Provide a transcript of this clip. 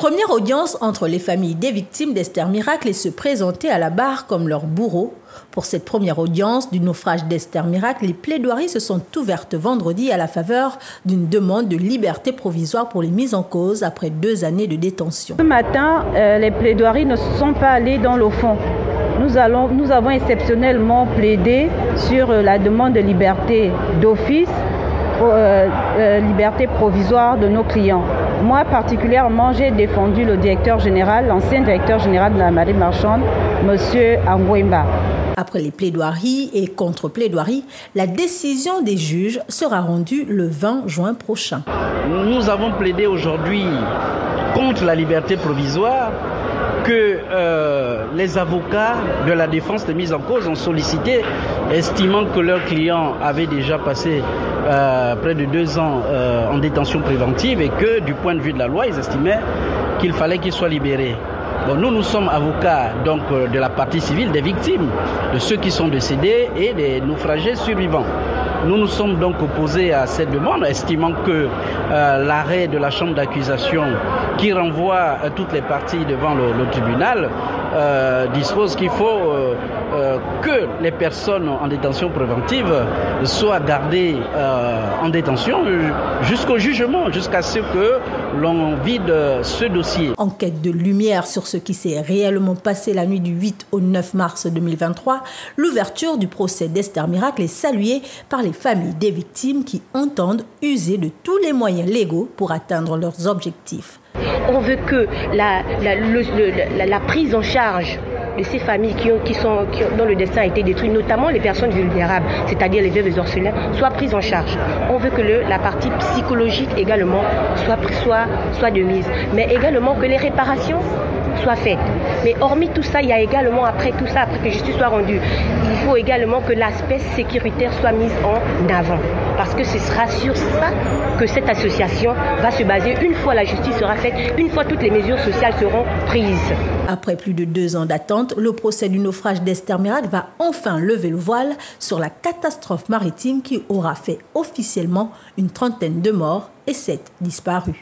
Première audience entre les familles des victimes d'Esther Miracle et se présenter à la barre comme leur bourreau. Pour cette première audience du naufrage d'Esther Miracle, les plaidoiries se sont ouvertes vendredi à la faveur d'une demande de liberté provisoire pour les mises en cause après 2 années de détention. Ce matin, les plaidoiries ne sont pas allées dans le fond. Nous avons exceptionnellement plaidé sur la demande de liberté d'office, liberté provisoire de nos clients. Moi particulièrement, j'ai défendu le directeur général, l'ancien directeur général de la marine marchande, M. Angwemba. Après les plaidoiries et contre-plaidoiries, la décision des juges sera rendue le 20 juin prochain. Nous avons plaidé aujourd'hui contre la liberté provisoire que les avocats de la défense de mise en cause ont sollicité, estimant que leurs clients avaient déjà passé près de 2 ans en détention préventive et que du point de vue de la loi, ils estimaient qu'il fallait qu'ils soient libérés. Bon, nous sommes avocats donc, de la partie civile des victimes, de ceux qui sont décédés et des naufragés survivants. Nous nous sommes donc opposés à cette demande, estimant que l'arrêt de la chambre d'accusation qui renvoie toutes les parties devant le tribunal dispose qu'il faut que les personnes en détention préventive soient gardées en détention jusqu'au jugement, jusqu'à ce que l'on vide ce dossier. En quête de lumière sur ce qui s'est réellement passé la nuit du 8 au 9 mars 2023, l'ouverture du procès d'Esther Miracle est saluée par les familles des victimes qui entendent user de tous les moyens légaux pour atteindre leurs objectifs. On veut que la prise en charge de ces familles dont le destin a été détruit, notamment les personnes vulnérables, c'est-à-dire les veuves et les orphelins, soit prise en charge. On veut que la partie psychologique également soit de mise, mais également que les réparations soient faites. Mais hormis tout ça, il y a également, après tout ça, après que justice soit rendue, il faut également que l'aspect sécuritaire soit mis en avant. Parce que ce sera sur ça que cette association va se baser une fois la justice sera faite, une fois toutes les mesures sociales seront prises. Après plus de 2 ans d'attente, le procès du naufrage d'Esther Miracle va enfin lever le voile sur la catastrophe maritime qui aura fait officiellement une 30aine de morts et 7 disparus.